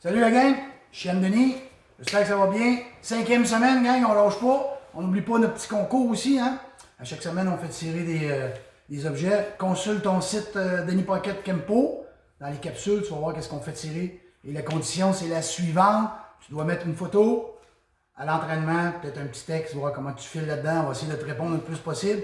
Salut la gang, je suis Anne-Denis, j'espère que ça va bien. 5e semaine, gang, on lâche pas. On n'oublie pas notre petit concours aussi, hein. À chaque semaine, on fait tirer des objets. Consulte ton site Denis Pocket Kempo. Dans les capsules, tu vas voir qu'est-ce qu'on fait tirer. Et la condition, c'est la suivante. Tu dois mettre une photo à l'entraînement, peut-être un petit texte, voir comment tu files là-dedans. On va essayer de te répondre le plus possible.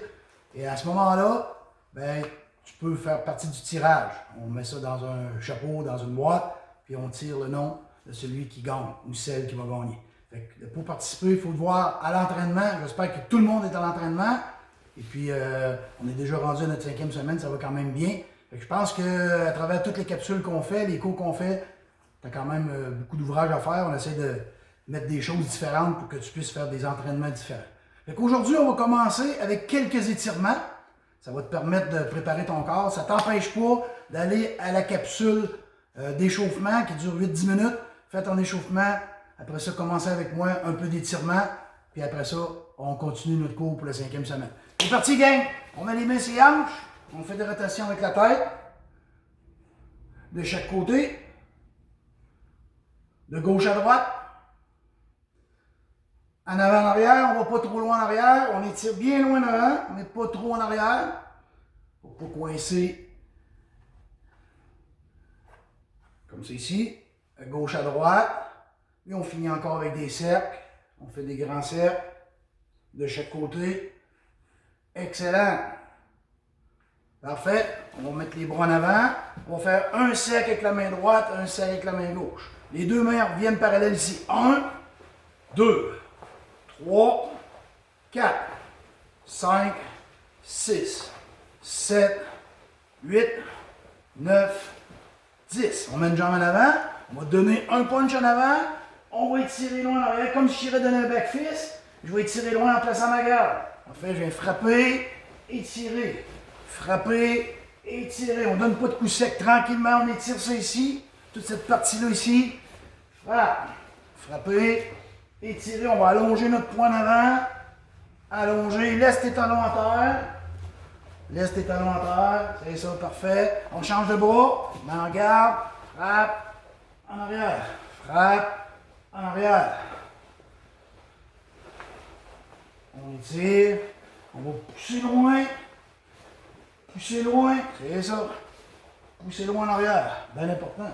Et à ce moment-là, ben, tu peux faire partie du tirage. On met ça dans un chapeau, dans une boîte, puis on tire le nom de celui qui gagne ou celle qui va gagner. Fait que pour participer, il faut le voir à l'entraînement. J'espère que tout le monde est à l'entraînement. Et puis, on est déjà rendu à notre 5e semaine, ça va quand même bien. Fait que je pense qu'à travers toutes les capsules qu'on fait, les cours qu'on fait, tu as quand même beaucoup d'ouvrages à faire. On essaie de mettre des choses différentes pour que tu puisses faire des entraînements différents. Fait qu'aujourd'hui, on va commencer avec quelques étirements. Ça va te permettre de préparer ton corps. Ça ne t'empêche pas d'aller à la capsule d'échauffement qui dure 8-10 minutes. Fais ton échauffement. Après ça, commencez avec moi un peu d'étirement. Puis après ça, on continue notre cours pour la 5e semaine. C'est parti, gang! On met les mains sur les hanches. On fait des rotations avec la tête. De chaque côté. De gauche à droite. En avant, en arrière. On ne va pas trop loin en arrière. On étire bien loin en avant, mais pas trop en arrière. Pour ne pas coincer. Comme c'est ici. De gauche à droite. Et on finit encore avec des cercles. On fait des grands cercles. De chaque côté. Excellent. Parfait. On va mettre les bras en avant. On va faire un cercle avec la main droite, un cercle avec la main gauche. Les deux mains reviennent parallèles ici. 1, 2, 3, 4, 5, 6, 7, 8, 9, 10. On met une jambe en avant. On va donner un punch en avant. On va étirer loin en arrière, comme si je donner un back fist. Je vais étirer loin en plaçant ma garde. En fait, je viens frapper, étirer. Frapper, étirer. On ne donne pas de coup sec. Tranquillement, on étire ça ici. Toute cette partie-là ici. Frappe. Frapper, étirer. On va allonger notre poing en avant. Allonger. Laisse tes talons en terre. Laisse tes talons en terre. C'est ça, parfait. On change de bras. Met en garde. Frappe. En arrière. Frappe. En arrière. On étire. On va pousser loin. Pousser loin. C'est ça. Pousser loin en arrière. Bien important.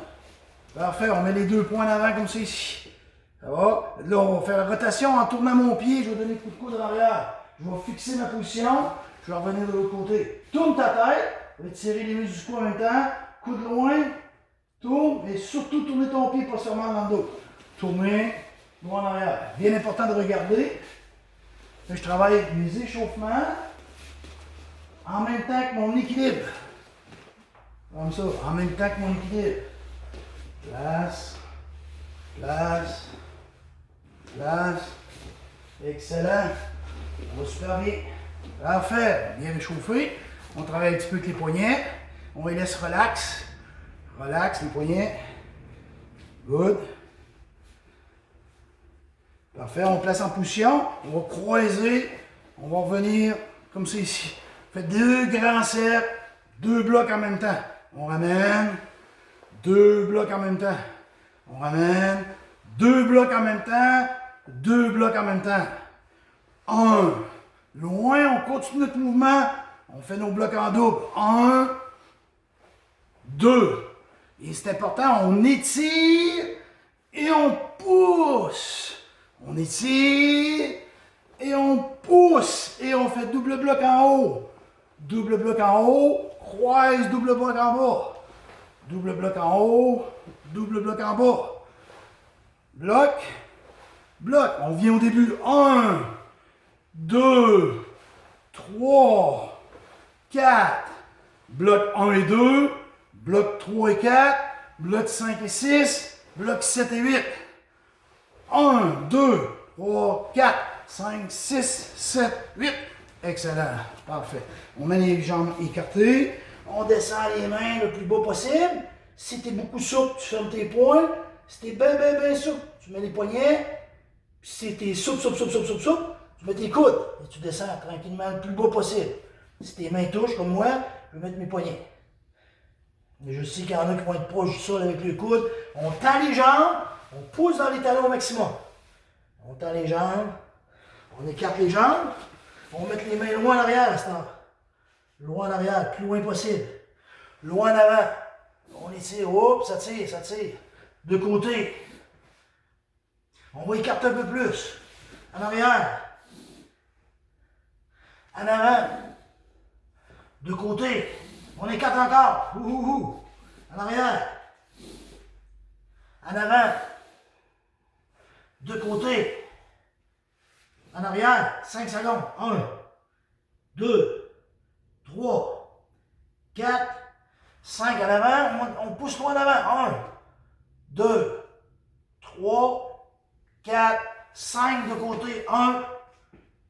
Parfait. On met les deux points en avant comme ça ici. Ça va? Là, on va faire la rotation en tournant mon pied. Je vais donner le coup de coude en arrière. Je vais fixer ma position. Je vais revenir de l'autre côté. Tourne ta tête. On va tirer les muscles du cou en même temps. Coude loin. Tourne. Et surtout, tourner ton pied pas seulement dans le dos. Tourner. Loin en arrière. Bien important de regarder. Là, je travaille avec mes échauffements. En même temps que mon équilibre. Comme ça. En même temps que mon équilibre. Place. Place. Place. Excellent. On va super bien. Parfait. Bien réchauffé. On travaille un petit peu avec les poignets. On les laisse relax. Relax les poignets. Good. Parfait. On place en position. On va croiser. On va revenir comme ça ici. Faites deux grands cercles. Deux blocs en même temps. On ramène. Deux blocs en même temps. On ramène. Deux blocs en même temps. Deux blocs en même temps. 1. Loin, on continue notre mouvement. On fait nos blocs en double. 1. 2. Et c'est important, on étire et on pousse. On étire et on pousse. Et on fait double bloc en haut. Double bloc en haut. Croise, double bloc en bas. Double bloc en haut. Double bloc en bas. Bloc. Bloc. On vient au début. 1, 2, 3, 4. Bloc 1 et 2. Bloc 3 et 4. Bloc 5 et 6. Bloc 7 et 8. 1, 2, 3, 4, 5, 6, 7, 8. Excellent. Parfait. On met les jambes écartées. On descend les mains le plus bas possible. Si tu es beaucoup souple, tu fermes tes poings. Si tu es bien souple, tu mets les poignets. Puis si tu es souple, tu mets tes coudes. Et tu descends tranquillement le plus bas possible. Si tes mains touchent comme moi, je vais mettre mes poignets. Et je sais qu'il y en a qui vont être proches du sol avec le coude. On tend les jambes, on pousse dans les talons au maximum. On tend les jambes, on écarte les jambes, on va mettre les mains loin en arrière à ce temps. Loin en arrière, plus loin possible. Loin en avant. On étire, hop, ça tire, ça tire. De côté. On va écarter un peu plus. En arrière. En avant. De côté. On écarte encore. En arrière. En avant. De côté. En arrière. 5 secondes. 1, 2, 3, 4, 5 en avant. On pousse loin en avant. 1, 2, 3, 4, 5 de côté. 1,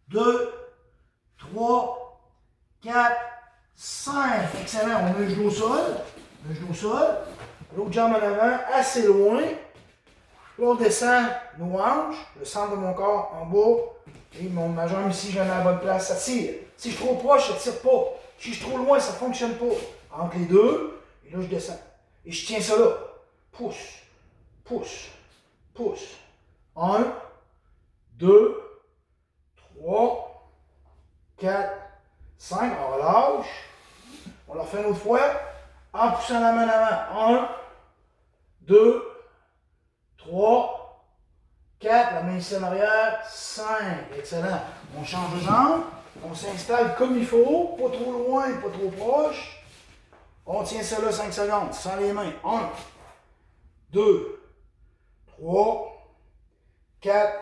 2, 3, 4, 5. Excellent. On met le genou au sol. Le genou au sol. L'autre jambe en avant, assez loin. Là, on descend nos hanches, le centre de mon corps en bas. Et ma jambe ici, j'en ai à la bonne place. Ça tire. Si je suis trop proche, ça ne tire pas. Si je suis trop loin, ça ne fonctionne pas. Entre les deux, et là, je descends. Et je tiens ça là. Pousse, pousse, pousse. 1, 2, 3, 4, 5. On relâche. On le refait une autre fois. En poussant la main en avant. 1, 2, 3, 4. La main ici en arrière. 5. Excellent. On change de jambe. On s'installe comme il faut. Pas trop loin, pas trop proche. On tient ça là 5 secondes. Sans les mains. 1, 2, 3, 4,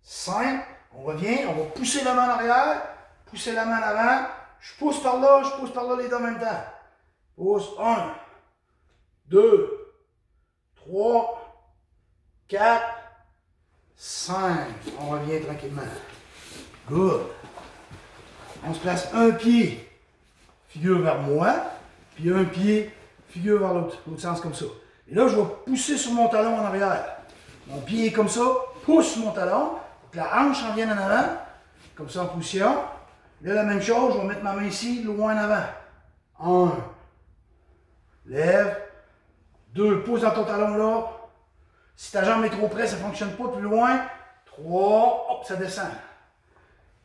5. On revient. On va pousser la main en arrière. Pousser la main en avant. Je pousse par là les deux en même temps. Pousse. 1, 2, 3, 4, 5. On revient tranquillement. Good. On se place un pied, figure vers moi, puis un pied, figure vers l'autre sens comme ça. Et là, je vais pousser sur mon talon en arrière. Mon pied est comme ça, pousse mon talon, pour que la hanche en vienne en avant, comme ça en position. Là, la même chose, je vais mettre ma main ici, loin en avant. 1, lève. 2, pousse dans ton talon là. Si ta jambe est trop près, ça ne fonctionne pas, plus loin. 3, hop, ça descend.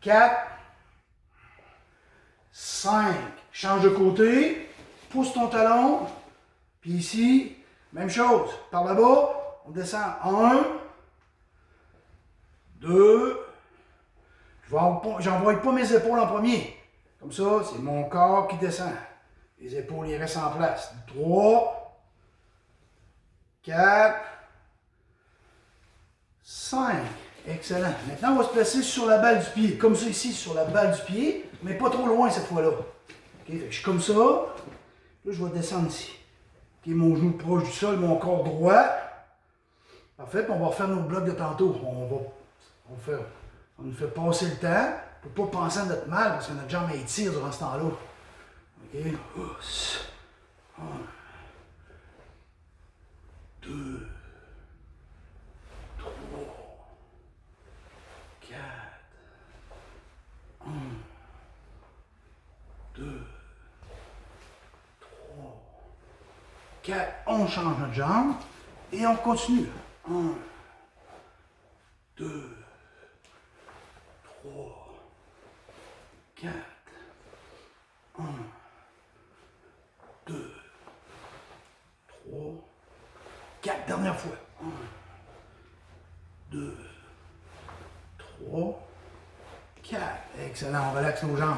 4, 5, change de côté, pousse ton talon, puis ici, même chose, par là-bas, on descend. 1, 2, j'envoie pas mes épaules en premier. Comme ça, c'est mon corps qui descend. Les épaules, ils restent en place. 3, 4, 5. Excellent. Maintenant, on va se placer sur la balle du pied. Comme ça ici, sur la balle du pied, mais pas trop loin cette fois-là. Okay, fait que je suis comme ça. Là, je vais descendre ici. Okay, mon genou proche du sol, mon corps droit. Parfait. Puis on va refaire nos blocs de tantôt. On nous fait passer le temps pour ne pas penser à notre mal parce que notre jambe étire durant ce temps-là. OK? 1, 2, 3, 4, 1, 2, 3, 4. On change notre jambe et on continue. 1, 2, 3, 4, 1, 2, 3, 4. Dernière fois. 1, 2, 3, 4. Excellent, on relaxe nos jambes.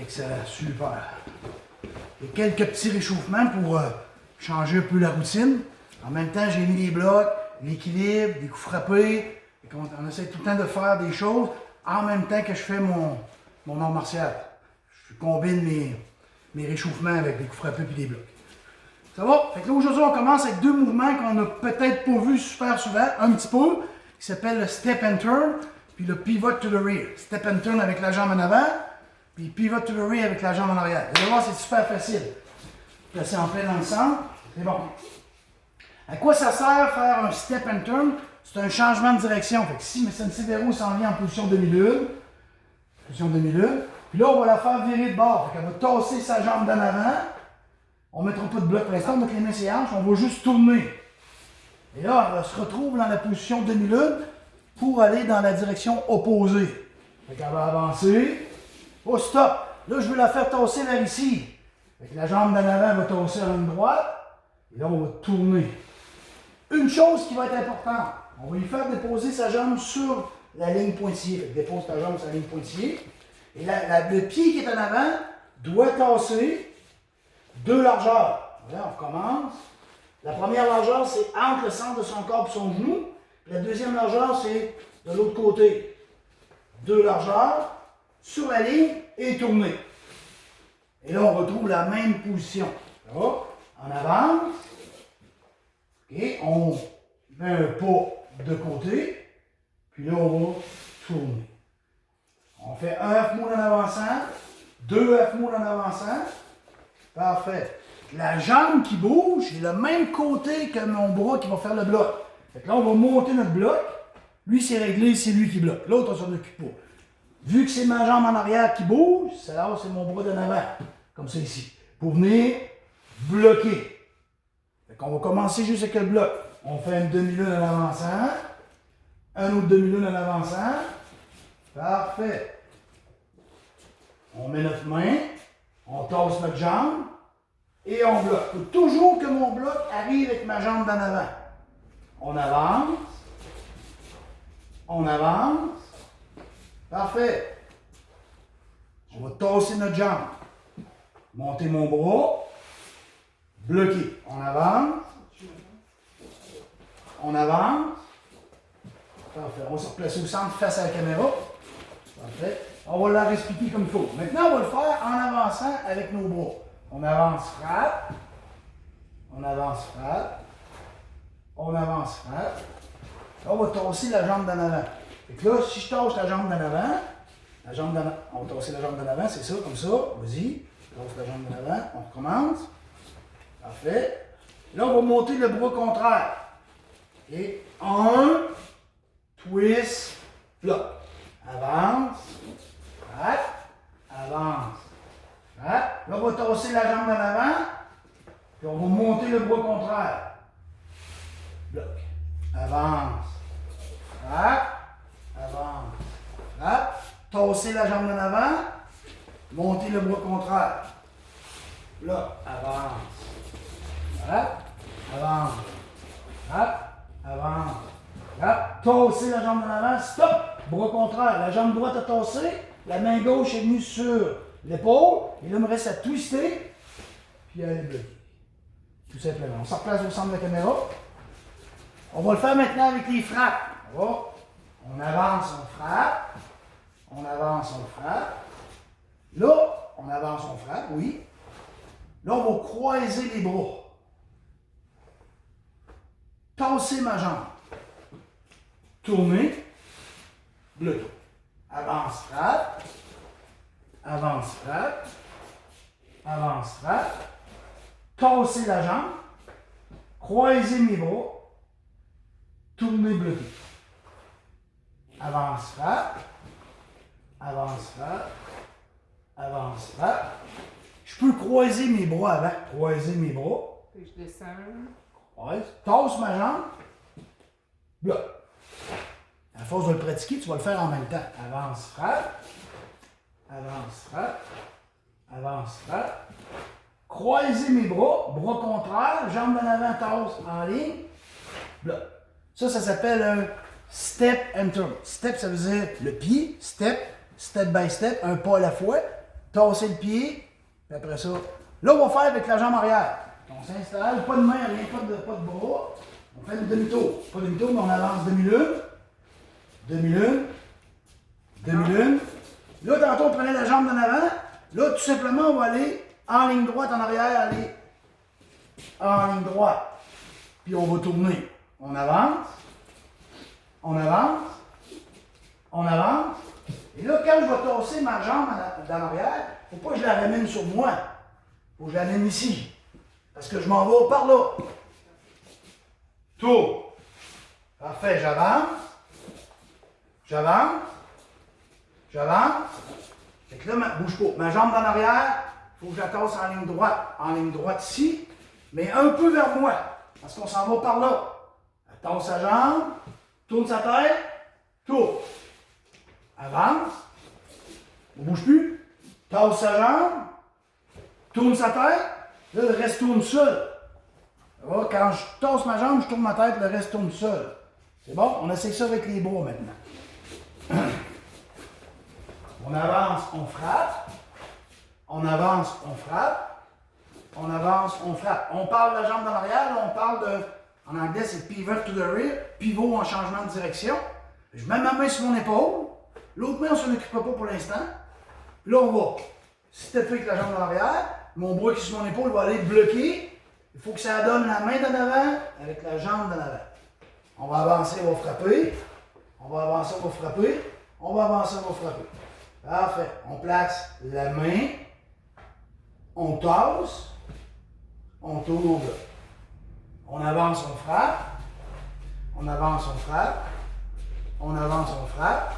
Excellent, super. Et quelques petits réchauffements pour changer un peu la routine. En même temps, j'ai mis les blocs, l'équilibre, des coups frappés. Et on essaie tout le temps de faire des choses en même temps que je fais mon art martial. Je combine mes réchauffements avec des coups frappés et des blocs. Ça va? Fait que là, aujourd'hui, on commence avec deux mouvements qu'on n'a peut-être pas vu super souvent, un petit peu, qui s'appelle le step and turn, puis le pivot to the rear. Step and turn avec la jambe en avant, puis pivot to the rear avec la jambe en arrière. Vous allez voir, c'est super facile. Placer en plein dans le centre, c'est bon. À quoi ça sert faire un step and turn? C'est un changement de direction. Fait que si M. Severo s'en vient en position demi-lune, puis là, on va la faire virer de bord. Fait qu'elle va tasser sa jambe d'en avant. On ne mettra pas de bloc pour l'instant, on met les mains sur les hanches, on va juste tourner. Et là, on se retrouve dans la position demi-lune pour aller dans la direction opposée. Fait qu'elle va avancer. Oh, stop! Là, je veux la faire tasser vers ici. Fait que la jambe d'en avant va tasser à ligne droite. Et là, on va tourner. Une chose qui va être importante, on va lui faire déposer sa jambe sur la ligne pointillée. Fait que dépose ta jambe sur la ligne pointillée. Et le pied qui est en avant doit tasser 2 largeurs. Là, on commence. La première largeur, c'est entre le centre de son corps et son genou. La deuxième largeur, c'est de l'autre côté. 2 largeurs sur la ligne et tourner. Et là, on retrouve la même position. Là, on avance. Et on met un pas de côté. Puis là, on va tourner. On fait un half-moon en avançant, 2 half-moon en avançant. Parfait. La jambe qui bouge, c'est le même côté que mon bras qui va faire le bloc. Fait que là, on va monter notre bloc. Lui, c'est réglé, c'est lui qui bloque. L'autre, on s'en occupe pas. Vu que c'est ma jambe en arrière qui bouge, c'est mon bras d'en avant. Comme ça ici. Pour venir bloquer. Fait qu'on va commencer juste avec le bloc. On fait une demi-lune en avançant. Un autre demi-lune en avançant. Parfait. On met notre main. On tasse notre jambe. Et on bloque. Il faut toujours que mon bloc arrive avec ma jambe d'en avant. On avance. On avance. Parfait. On va tasser notre jambe. Monter mon bras. Bloquer. On avance. On avance. Parfait. On va se replacer au centre face à la caméra. Parfait. On va la expliquer comme il faut. Maintenant, on va le faire en avançant avec nos bras. On avance, frappe. On avance, frappe. On avance, frappe. Là, on va tasser la jambe d'en avant. Fait que là, si je tasse la jambe d'en avant, on va tasser la jambe d'en avant, c'est ça, comme ça. Vas-y. Tasse la jambe d'en avant. On recommence. Parfait. Là, on va monter le bras contraire. Et 1, twist, bloc. Avance, frappe, avance, frappe. Là, on va tasser la jambe d'en avant, puis on va monter le bras contraire. Bloc. Avance, frappe, avance, frappe. Tasser la jambe d'en avant, monter le bras contraire. Bloc. Avance, frappe, avance, frappe, avance, frappe. Tasser la jambe d'en avant, stop. Bras contraire, la jambe droite a tassé, la main gauche est venue sur l'épaule, et là, il me reste à twister, puis à aller bloquer. Tout simplement. On se replace au centre de la caméra. On va le faire maintenant avec les frappes. On avance, on frappe. On avance, on frappe. Là, on avance, on frappe, oui. Là, on va croiser les bras. Tasser ma jambe. Tourner. Bloquer. Avance, frappe. Avance, frappe. Avance, frappe. Tasser la jambe. Croiser mes bras. Tourner, bloquer. Avance, frappe. Avance, frappe. Avance, frappe. Je peux croiser mes bras avant. Croiser mes bras. Puis je descends. Croise. Tasse ma jambe. Bloc. À force de le pratiquer, tu vas le faire en même temps. Avance, frappe. Avance, frappe. Avance, frappe. Croiser mes bras. Bras contraire. Jambe d'en avant, tasse en ligne. Bloc. Ça s'appelle un step and turn. Step, ça veut dire le pied. Step, step by step, un pas à la fois. Tasser le pied. Puis après ça, là, on va faire avec la jambe arrière. On s'installe, pas de main, rien, pas de bras. On fait une demi-tour. Pas demi-tour, mais on avance demi-lune. Demi-lune. Demi-lune. Là, tantôt, on prenait la jambe d'en avant. Là, tout simplement, on va aller en ligne droite, en arrière, aller en ligne droite. Puis on va tourner. On avance. On avance. On avance. Et là, quand je vais tasser ma jambe dans l'arrière, il ne faut pas que je la ramène sur moi. Il faut que je la mène ici. Parce que je m'en vais par là. Tour. Parfait, j'avance. J'avance. J'avance. Fait que là, bouge pas. Ma jambe en arrière, il faut que je la tasse en ligne droite. En ligne droite ici, mais un peu vers moi. Parce qu'on s'en va par là. Elle tasse sa jambe, tourne sa tête, tourne. Avance. On ne bouge plus. Tasse sa jambe, tourne sa tête, là, le reste tourne seul. Quand je tasse ma jambe, je tourne ma tête, le reste tourne seul. C'est bon? On essaie ça avec les bras maintenant. On avance, on frappe. On avance, on frappe. On avance, on frappe. On parle de la jambe dans l'arrière, là, on parle de, en anglais, c'est pivot to the rear, pivot en changement de direction. Je mets ma main sur mon épaule. L'autre main, on ne s'en occupe pas pour l'instant. Là, on va stepper avec la jambe dans l'arrière. Mon bras qui est sur mon épaule va aller bloquer. Il faut que ça donne la main d'en avant avec la jambe d'en avant. On va avancer, on va frapper. On va avancer, on va frapper. On va avancer, on va frapper. Parfait. On place la main. On tasse. On tourne au bloc. On avance, on frappe. On avance, on frappe. On avance, on frappe.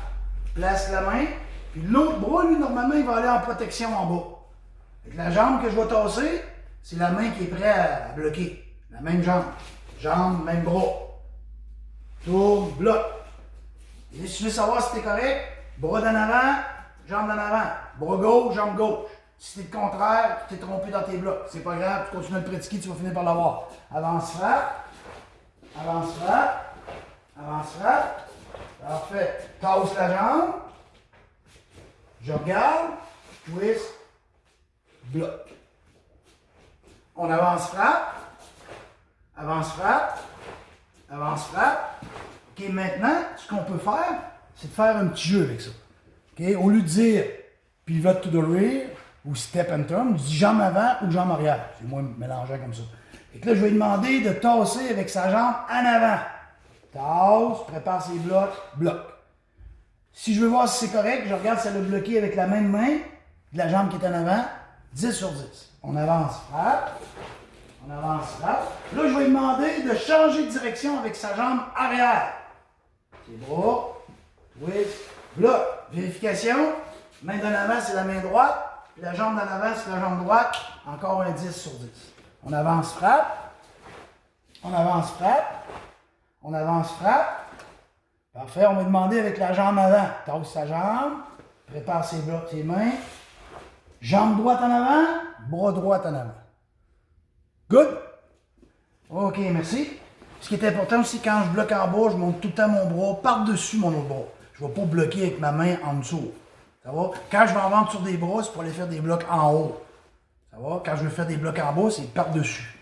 Place la main. Puis l'autre bras, lui, normalement, il va aller en protection en bas. Avec la jambe que je vais tasser, c'est la main qui est prête à bloquer. La même jambe. Jambe, même bras. Tourne, bloc. Et si tu veux savoir si t'es correct, bras d'en avant, jambe d'en avant. Bras gauche, jambe gauche. Si c'est le contraire, tu t'es trompé dans tes blocs. C'est pas grave, tu continues à le pratiquer, tu vas finir par l'avoir. Avance, frappe. Avance, frappe. Avance, frappe. Parfait. Tasse la jambe. Je regarde. Twist. Bloc. On avance, frappe. Avance, frappe. Avance, frappe. OK, maintenant, ce qu'on peut faire, c'est de faire un petit jeu avec ça. OK, au lieu de dire pivot to the rear ou step and turn, je dis jambe avant ou jambe arrière. C'est moins mélangeant comme ça. Et là, je vais lui demander de tasser avec sa jambe en avant. Tasse, prépare ses blocs, bloc. Si je veux voir si c'est correct, je regarde si elle a bloqué avec la même main de la jambe qui est en avant. 10 sur 10. On avance, frappe. On avance, frappe. Là, je vais lui demander de changer de direction avec sa jambe arrière. Ses bras, twist, bloc. Vérification. Main d'en avant, c'est la main droite. Puis la jambe d'en avant, c'est la jambe droite. Encore un 10 sur 10. On avance, frappe. On avance, frappe. On avance, frappe. Parfait. On va demander avec la jambe avant. Tasse sa jambe. Prépare ses blocs, ses mains. Jambe droite en avant. Bras droit en avant. Good? OK, merci. Ce qui est important aussi, quand je bloque en bas, je monte tout le temps mon bras par-dessus mon autre bras. Je ne vais pas bloquer avec ma main en dessous. Ça va? Quand je vais en vendre sur des bras, c'est pour aller faire des blocs en haut. Ça va? Quand je veux faire des blocs en bas, c'est par-dessus.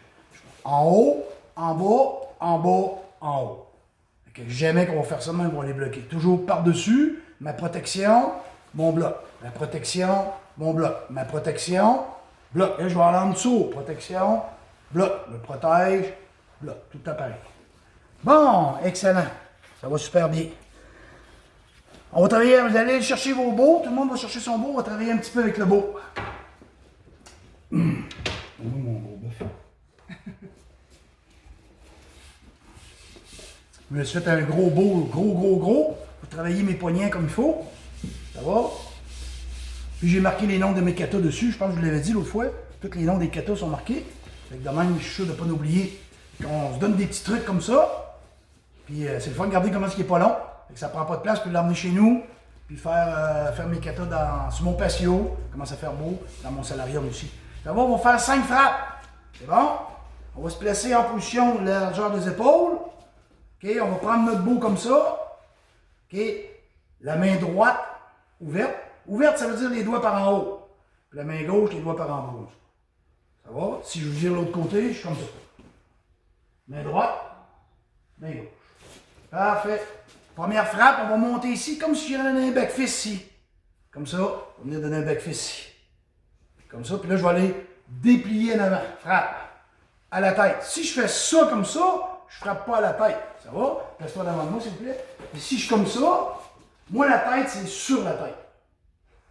En haut, en bas, en bas, en haut. Fait que jamais qu'on va faire ça même pour les bloquer. Toujours par-dessus, ma protection, mon bloc. Ma protection, mon bloc. Ma protection, bloc. Là, je vais aller en dessous. Protection, bloc. Me protège, bloc. Tout est pareil. Bon, excellent. Ça va super bien. On va travailler, vous allez chercher vos beaux. Tout le monde va chercher son beau. On va travailler un petit peu avec le beau. Mon gros bœuf. Je me suis fait un gros beau, gros. Pour travailler mes poignets comme il faut. Ça va? Puis j'ai marqué les noms de mes katas dessus. Je pense que je vous l'avais dit l'autre fois. Tous les noms des katas sont marqués. Fait que de même, je suis sûr de ne pas l'oublier. On se donne des petits trucs comme ça. Puis c'est le fun de regarder comment ce qui n'est pas long. Fait que ça prend pas de place. Je peux l'emmener chez nous. Puis faire mes katas sur mon patio. Commence à faire beau. Dans mon salarium aussi. Ça va, on va faire 5 frappes. C'est bon? On va se placer en position de largeur des épaules. OK, on va prendre notre beau comme ça. OK, la main droite ouverte. Ouverte, ça veut dire les doigts par en haut. Puis la main gauche, les doigts par en bas. Ça va? Si je vous gire l'autre côté, je suis comme ça. Main droite, main gauche. Parfait. Première frappe, on va monter ici comme si j'allais donner un back-fist ici. Comme ça, on va venir donner un back-fist ici. Comme ça, puis là, je vais aller déplier en avant. Frappe. À la tête. Si je fais ça comme ça, je ne frappe pas à la tête. Ça va? Place-toi devant moi, s'il vous plaît. Et si je suis comme ça, moi, la tête, c'est sur la tête.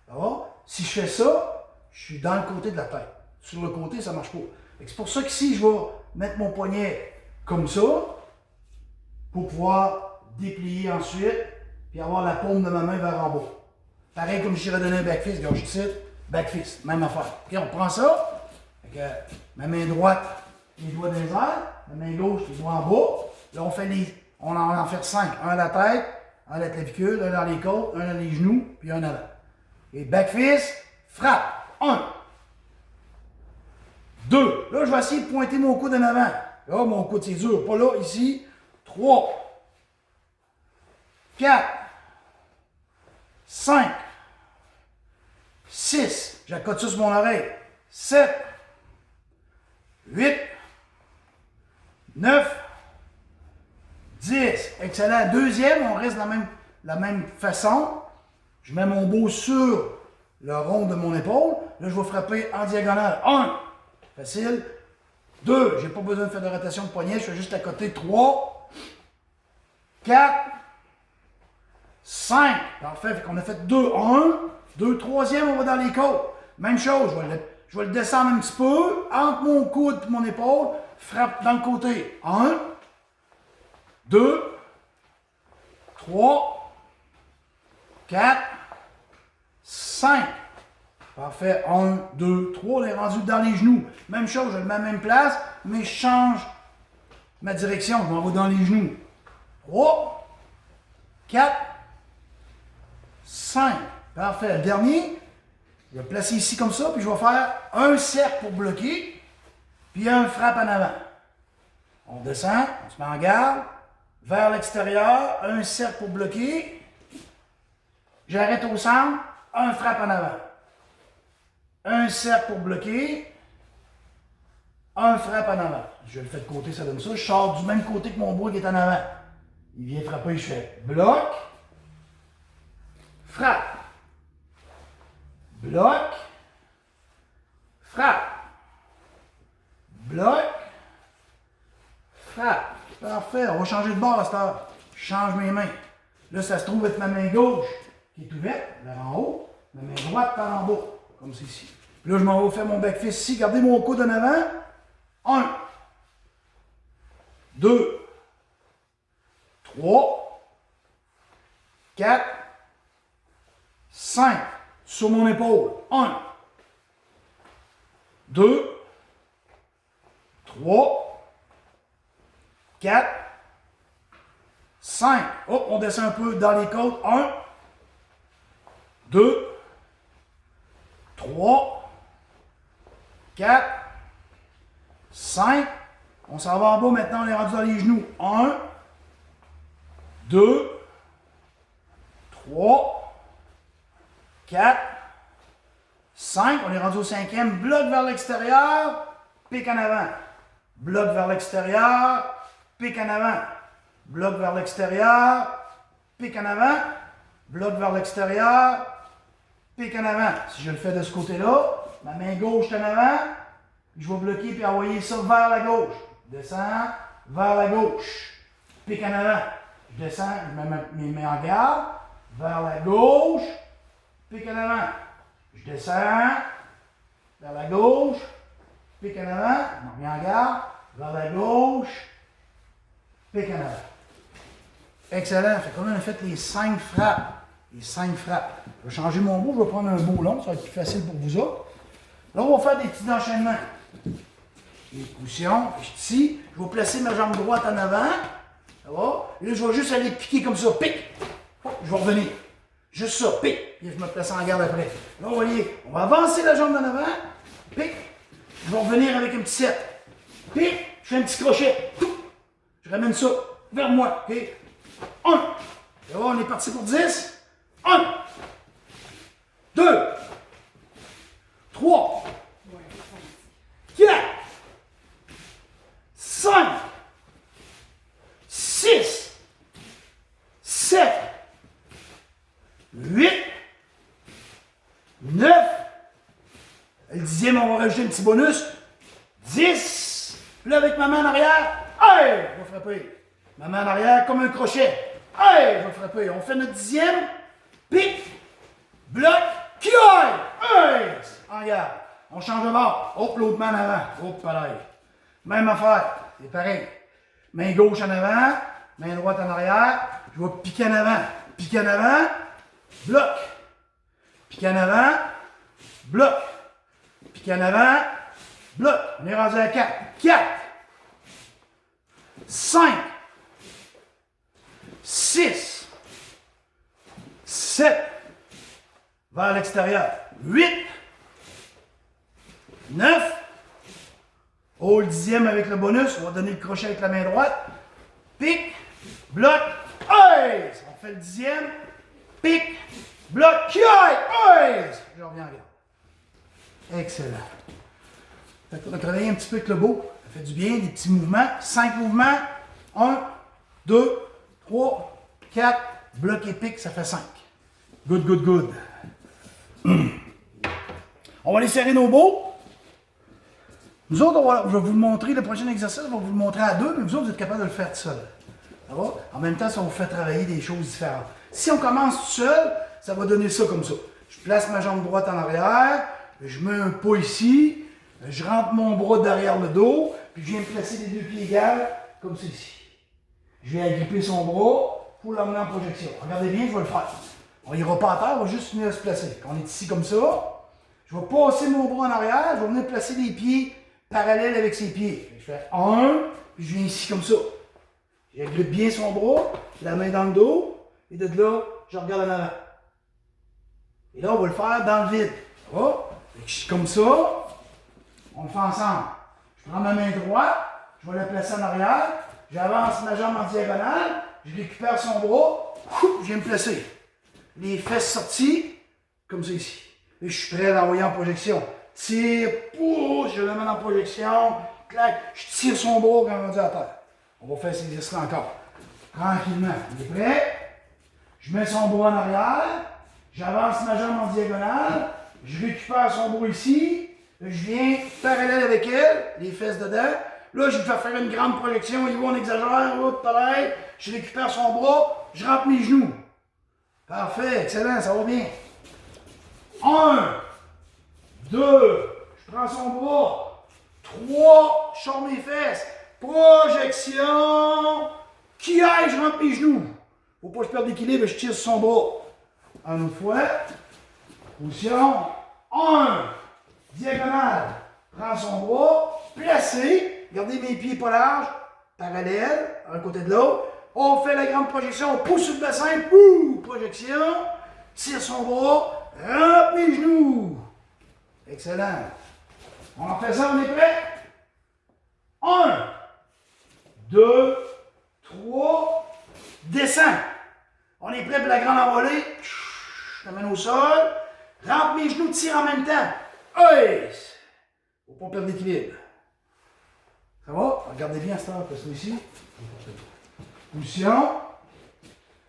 Ça va? Si je fais ça, je suis dans le côté de la tête. Sur le côté, ça ne marche pas. C'est pour ça qu'ici, je vais mettre mon poignet comme ça, pour pouvoir déplier ensuite, puis avoir la paume de ma main vers en bas. Pareil comme si j'aurais donné un back-fist, gauche ici, back fist, même affaire. OK, on prend ça, avec ma main droite, les doigts dans les airs, ma main gauche, les doigts en bas. Là, on en fait 5. Un à la tête, un à la clavicule, un dans les côtes, un dans les genoux, puis un avant. Et back fist, frappe. 1. 2. Là, je vais essayer de pointer mon coude en avant. Là, mon coude, c'est dur. Pas là, ici. 3. 4. 5. 6. J'accote ça sur mon oreille. 7. 8. 9. 10. Excellent. Deuxième, on reste de la même façon. Je mets mon beau sur le rond de mon épaule. Là, je vais frapper en diagonale. 1. Facile. 2. J'ai pas besoin de faire de rotation de poignet. Je fais juste à côté. 3. 4. 5. Parfait. Fait qu'on a fait 2. 1. 2. Troisième, on va dans les côtes. Même chose. Je vais le descendre un petit peu. Entre mon coude et mon épaule. Frappe dans le côté. 1. 2. 3. 4. 5. Parfait. 1, 2, 3. On est rendu dans les genoux. Même chose, je le mets à la même place, mais je change ma direction. Je m'en vais dans les genoux. 3, 4, 5. Parfait. Le dernier, je vais le placer ici comme ça, puis je vais faire un cercle pour bloquer, puis un frappe en avant. On descend, on se met en garde, vers l'extérieur, un cercle pour bloquer. J'arrête au centre, un frappe en avant. Un cercle pour bloquer, un frappe en avant. Je le fais de côté, ça donne ça. Je sors du même côté que mon bras qui est en avant. Il vient frapper, je fais bloc, frappe, bloc, frappe, bloc, frappe. Parfait, on va changer de bord à cette heure. Je change mes mains. Là, ça se trouve être ma main gauche qui est ouverte, vers en haut, ma main droite par en bas. Comme c'est ici. Puis là, je m'en vais faire mon back fist ici. Gardez mon coude en avant. 1, 2, 3, 4, 5. Sur mon épaule. 1, 2, 3, 4, 5. Hop, on descend un peu dans les côtes. 1, 2, 3, 4, 5. On s'en va en bas maintenant, on est rendu dans les genoux. 1, 2, 3, 4, 5. On est rendu au cinquième. Bloc vers l'extérieur, pique en avant. Bloc vers l'extérieur, pique en avant. Bloc vers l'extérieur, pique en avant. Bloc vers l'extérieur, pique en avant. Si je le fais de ce côté-là, ma main gauche est en avant, je vais bloquer puis envoyer ça vers la gauche. Je descends vers la gauche. Pique en avant. Je descends, je mets mes mains en garde, vers la gauche, pique en avant. Je descends vers la gauche, pique en avant, je me remets en garde, vers la gauche, pique en avant. Excellent. Fait qu'on a fait les 5 frappes. Les 5 frappes. Je vais changer mon bout, je vais prendre un bout long, ça va être plus facile pour vous autres. Là, on va faire des petits enchaînements. Les positions, ici, je vais placer ma jambe droite en avant. Ça va? Et là, je vais juste aller piquer comme ça. Pique! Je vais revenir. Juste ça, pique. Puis je me place en garde après. Là, on va avancer la jambe en avant. Pique. Je vais revenir avec un petit 7. Pique. Je fais un petit crochet. Je ramène ça vers moi. OK? 1. Là, on est parti pour 10. 1, 2, 3, 4, 5, 6, 7, 8, 9. Le dixième, on va rajouter un petit bonus. 10. Là, avec ma main en arrière, hey, je vais frapper. Ma main en arrière comme un crochet. Hey, je vais frapper. On fait notre dixième. Pique, bloc, qui aille! Hey! En garde. On change de bord. Hop, l'autre main en avant. Hop, pareil. Même affaire. C'est pareil. Main gauche en avant, main droite en arrière. Je vais piquer en avant. Piquer en avant, bloc. Piquer en avant, bloc. Piqué en avant, bloc. On est rendu à 4. 4, 5, 6, 7, vers l'extérieur. 8, 9, au dixième avec le bonus, on va donner le crochet avec la main droite. Pique, bloc, aise. On fait le dixième. Pique, bloc, aise. Je reviens, regarde. Excellent. On a travaillé un petit peu avec le beau. Ça fait du bien, des petits mouvements. 5 mouvements. 1, 2, 3, 4. Bloc et pique, ça fait 5. Good, good, good. On va aller serrer nos beaux. Nous autres, je vais vous le montrer, le prochain exercice, je vais vous le montrer à deux, mais vous autres, vous êtes capable de le faire tout seul. Ça va? En même temps, ça vous fait travailler des choses différentes. Si on commence tout seul, ça va donner ça comme ça. Je place ma jambe droite en arrière, je mets un pas ici, je rentre mon bras derrière le dos, puis je viens me placer les deux pieds égales, comme ça ici. Je viens agripper son bras pour l'emmener en projection. Regardez bien, je vais le faire. On n'ira pas à terre, on va juste venir se placer. Quand on est ici comme ça, je vais passer mon bras en arrière, je vais venir placer les pieds parallèles avec ses pieds. Je fais 1, puis je viens ici comme ça. J'agrippe bien son bras, la main dans le dos, et de là, je regarde en avant. Et là, on va le faire dans le vide. Ça va? Comme ça, on le fait ensemble. Je prends ma main droite, je vais la placer en arrière, j'avance ma jambe en diagonale, je récupère son bras, je viens me placer. Les fesses sorties, comme ça ici. Et je suis prêt à l'envoyer en projection. Tire, pousse, je le mets en projection, clac, je tire son bras quand on dit à terre. On va faire cet exercice encore. Tranquillement. Il est prêt? Je mets son bras en arrière, j'avance ma jambe en diagonale, je récupère son bras ici, je viens parallèle avec elle, les fesses dedans. Là, je vais faire une grande projection, il va, on exagère, hop, pareil. Je récupère son bras, je rentre mes genoux. Parfait, excellent, ça va bien. 1, 2, je prends son bras. 3, je sors mes fesses. Projection. Qui aille, je rentre mes genoux. Faut pas que je perde l'équilibre, je tire sur son bras. Une autre fois. Position. 1, diagonale. Prends son bras, placé. Gardez mes pieds pas larges, parallèles, un côté de l'autre. On fait la grande projection, on pousse sur le bassin, pouh, projection, tire son bras, rentre mes genoux. Excellent. On en fait ça, on est prêt? 1, 2, 3, descends. On est prêt pour la grande envolée. Je l'amène au sol, rentre mes genoux, tire en même temps. Hey! Faut pas perdre l'équilibre. Ça va? Regardez bien ça, parce que ici. Position.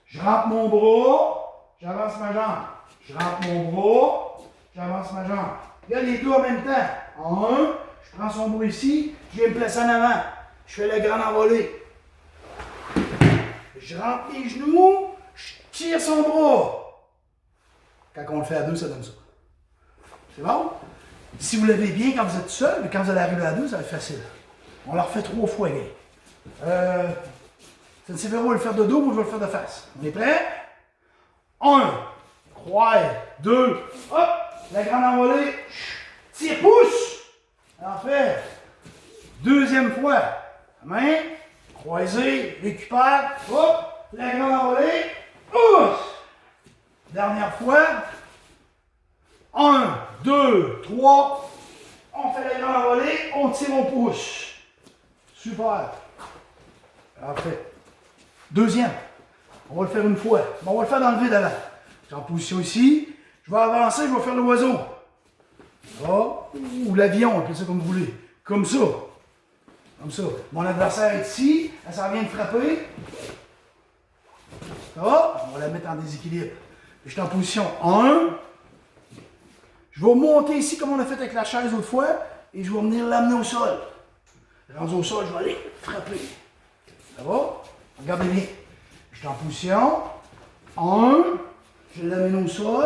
Je rentre mon bras, j'avance ma jambe. Je rentre mon bras, j'avance ma jambe. Regarde les deux en même temps. En 1, je prends son bras ici, je viens me placer en avant. Je fais la grande envolée. Je rentre les genoux, je tire son bras. Quand on le fait à deux, ça donne ça. C'est bon? Si vous l'avez bien quand vous êtes seul, mais quand vous allez arriver à deux, ça va être facile. On le refait 3 fois, gars. Sensei-Véro va le faire de dos, moi je vais le faire de face. On est prêt? 1, 3, 2, hop, la grande envolée, tire, pousse. En fait, deuxième fois, main, croisée, récupère, hop, la grande envolée, pousse. Dernière fois, 1, 2, 3, on fait la grande envolée, on tire, on pousse. Super. Parfait. Deuxième. On va le faire une fois. Mais on va le faire dans le vide avant. Je suis en position ici. Je vais avancer, je vais faire l'oiseau. Ou l'avion, appelez ça comme vous voulez. Comme ça. Comme ça. Mon adversaire est ici. Elle s'en vient de frapper. Ça va? On va la mettre en déséquilibre. Je suis en position 1. Je vais monter ici comme on a fait avec la chaise l'autre fois. Et je vais venir l'amener au sol. Rendu au sol, je vais aller frapper. Ça va? Regardez bien. Je suis en position. 1. Je l'amène au sol.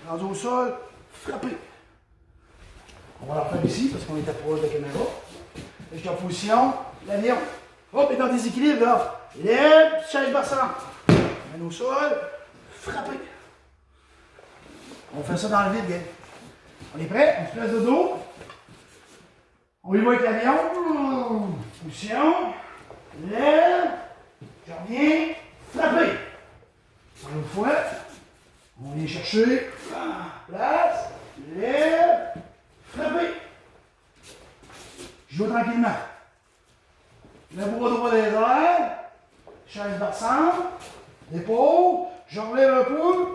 Rendu au sol, frapper. On va la refaire ici parce qu'on est proche de la caméra. Je suis en position. L'avion. Hop, il est en déséquilibre là. Lève, chaise bassante. Amène au sol, frapper. On fait ça dans le vide, gars. On est prêt? On se place de dos. On y va avec l'avion. Position. Lève. Je reviens. Frapper. Une autre fois. On vient chercher. Place. Lève. Frapper. Je joue tranquillement. Le bras droit des airs. Chaise d'ensemble. L'épaule. Je relève un peu.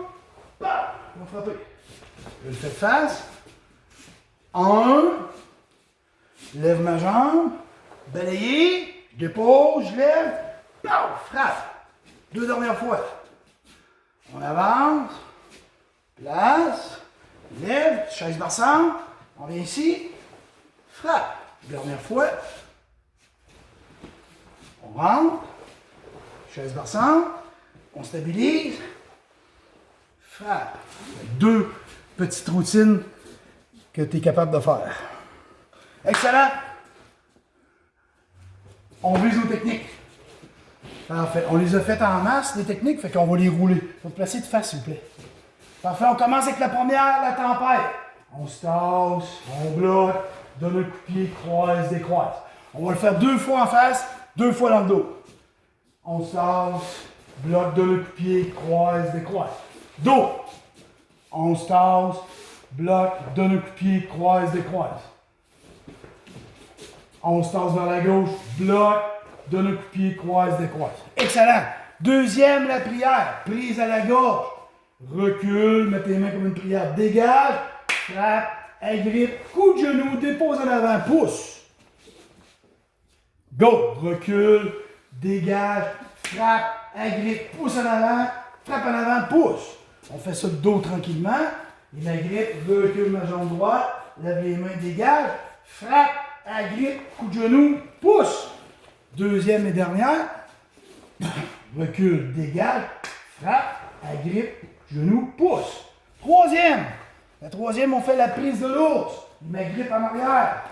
Paf. On va frapper. Je le fais de face. 1. Lève ma jambe. Balayer. Je dépose. Je lève. Paf. Frappe. 2 dernières fois. On avance. Place. Lève. Chaise d'ensemble. On vient ici. Frappe. Dernière fois. On rentre. Chaise d'ensemble. On stabilise. Frappe. 2 petites routines que tu es capable de faire. Excellent. On vise nos techniques. Parfait. On les a faites en masse, les techniques, fait qu'on va les rouler. Il faut te placer de face, s'il vous plaît. Parfait. On commence avec la première, la tempête. On se tasse, on bloque, donne un coup de pied, croise, décroise. On va le faire 2 fois en face, 2 fois dans le dos. On se tasse, bloque, donne un coup de pied, croise, décroise. Dos. On se tasse, bloque, donne un coup de pied, croise, décroise. On se tasse vers la gauche, bloque, donne un coup de pied, croise, décroise. Excellent. Deuxième, la prière. Prise à la gorge. Recule, mets tes mains comme une prière. Dégage, frappe, agrippe, coup de genou, dépose en avant, pousse. Go. Recule, dégage, frappe, agrippe, pousse en avant, frappe en avant, pousse. On fait ça de dos tranquillement. Il agrippe, recule ma jambe droite, lève les mains, dégage, frappe, agrippe, coup de genou, pousse. Deuxième et dernière. Recule, dégage, frappe, agrippe, genou, pousse. Troisième. La troisième, on fait la prise de l'ours. Il m'agrippe en arrière.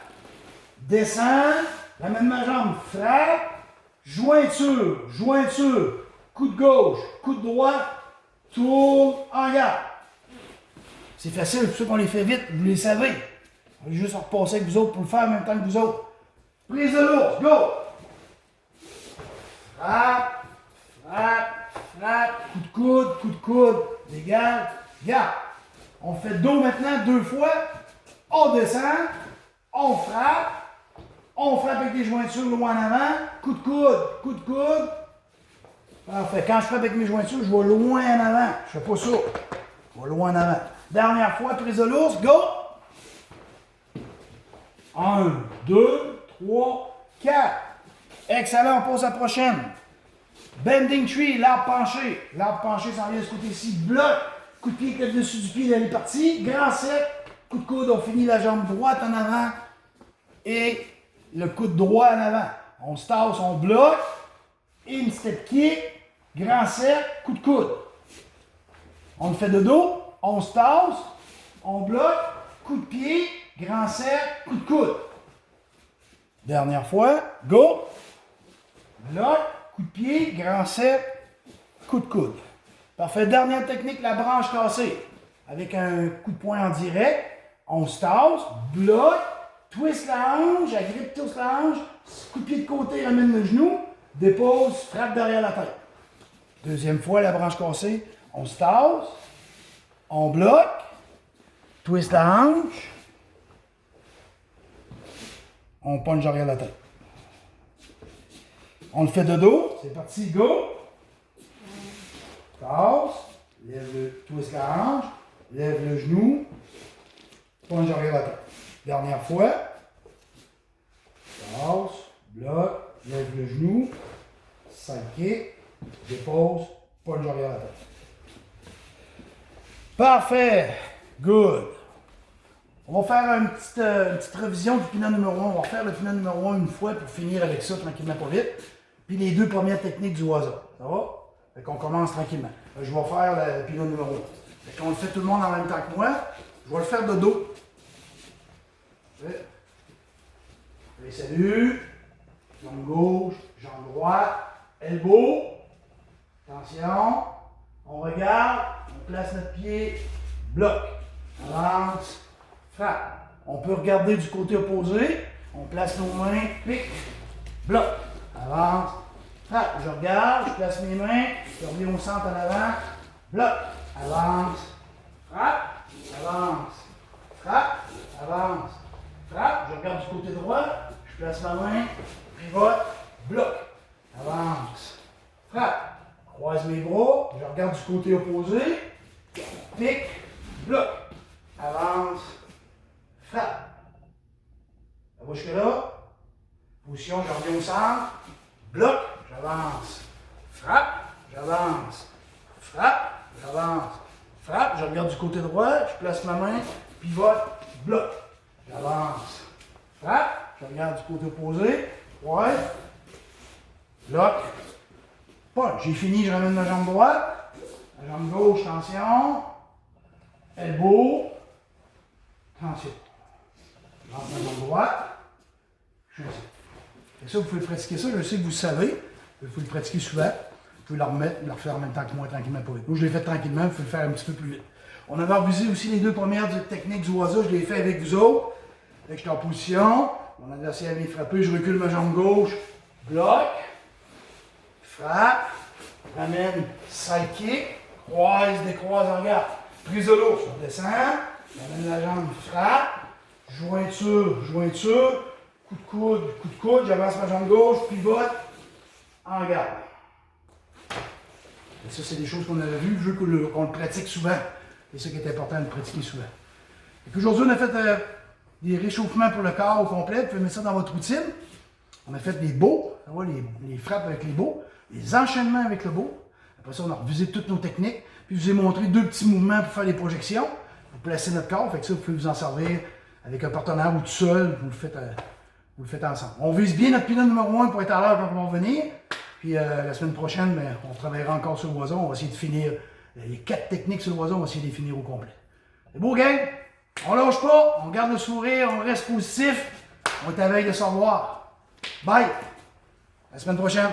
Descend, ramène ma jambe, frappe, jointure, jointure, coup de gauche, coup de droite, tourne, en garde. C'est facile, pour ceux qu'on les fait vite, vous les savez. On va juste en repasser avec vous autres pour le faire en même temps que vous autres. Prise de l'ours, go! Frappe, frappe, frappe, coup de coude, dégage, garde. On fait dos maintenant 2 fois. On descend, on frappe avec des jointures loin en avant, coup de coude. Parfait. Quand je frappe avec mes jointures, je vais loin en avant. Je fais pas ça. Je vais loin en avant. Dernière fois, prise de l'ours, go! 1, 2, 3, 4. Excellent, on passe à la prochaine. Bending tree, l'arbre penché. L'arbre penché s'en vient de ce côté-ci. Bloc, coup de pied avec le dessus du pied, elle est partie. Grand sec, coup de coude, on finit la jambe droite en avant. Et le coude droit en avant. On se tasse, on bloque. In step kick, grand sec, coup de coude. On le fait de dos, on se tasse, on bloque, coup de pied, grand sec, coup de coude. Dernière fois, go. Bloc, coup de pied, grand sec, coup de coude. Parfait. Dernière technique, la branche cassée. Avec un coup de poing en direct, on se tasse, bloque, twist la hanche, agrippe, twist la hanche, coup de pied de côté, ramène le genou, dépose, frappe derrière la tête. Deuxième fois, la branche cassée, on se tasse, on bloque, twist la hanche, on punch derrière la tête. On le fait de dos, c'est parti, go! Tasse, lève le, twist la hanche, lève le genou, punch derrière la tête. Dernière fois, tasse, bloque, lève le genou, side kick, dépose, punch derrière la tête. Parfait, good. On va faire une petite révision du pinot numéro 1. On va faire le pinot numéro 1 une fois pour finir avec ça tranquillement, pas vite. Puis les 2 premières techniques du hasard. Ça va? Fait qu'on commence tranquillement. Je vais faire le pinot numéro 1. Fait qu'on le fait tout le monde en même temps que moi. Je vais le faire de dos. Allez, salut. Jambe gauche, jambe droite, elbow. Attention. On regarde. On place notre pied. Bloc. Avance. frappe. On peut regarder du côté opposé. On place nos mains, pique, bloc. Avance, frappe. Je regarde, je place mes mains, je reviens au centre en avant, bloc. Avance, frappe, avance, frappe, avance, frappe. Je regarde du côté droit, je place ma main, pivote, bloc. Avance, frappe. Croise mes bras, je regarde du côté opposé, pique, bloc. Avance, frappe. Ça va jusque-là. Position, je reviens au centre. Bloc, j'avance. Frappe, j'avance. Frappe, j'avance. Frappe, je regarde du côté droit, je place ma main, pivote, bloc. J'avance. Frappe, je regarde du côté opposé. Ouais. Bloc. Punch. J'ai fini, je ramène ma jambe droite. La jambe gauche, tension. Elbow. Tension. Je rentre ma jambe droite. Je suis assis. Et ça, vous pouvez pratiquer ça. Je sais que vous le savez. Vous pouvez le pratiquer souvent. Vous pouvez la remettre, la refaire en même temps que moi, tranquillement, pas vite. Moi, je l'ai fait tranquillement. Vous pouvez le faire un petit peu plus vite. On avait revisé aussi les deux premières techniques du Waza. Je l'ai fait avec vous autres. J'étais en position. Mon adversaire vient frapper. Je recule ma jambe gauche. Bloc. Frappe. Ramène. Side kick. Croise, décroise en garde. Prise de l'eau. Je redescends. Ramène la jambe. Frappe. Jointure. Jointure. Coup de coude, j'avance ma jambe gauche, pivote, en garde. Et ça, c'est des choses qu'on avait vues, je veux qu'on le pratique souvent. C'est ça qui est important de le pratiquer souvent. Et puis aujourd'hui, on a fait des réchauffements pour le corps au complet. Vous pouvez mettre ça dans votre routine. On a fait des bows, les frappes avec les bows, les enchaînements avec le bow. Après ça, on a revisé toutes nos techniques. Puis je vous ai montré deux petits mouvements pour faire les projections, pour placer notre corps. Fait que ça, vous pouvez vous en servir avec un partenaire ou tout seul. Vous le faites ensemble. On vise bien notre pilote numéro 1 pour être à l'heure quand on va revenir. Puis la semaine prochaine, ben, on travaillera encore sur le Waza. On va essayer de finir les 4 techniques sur le Waza. On va essayer de les finir au complet. C'est beau, gang? On lâche pas, on garde le sourire, on reste positif. On est à veille de se revoir. Bye! À la semaine prochaine.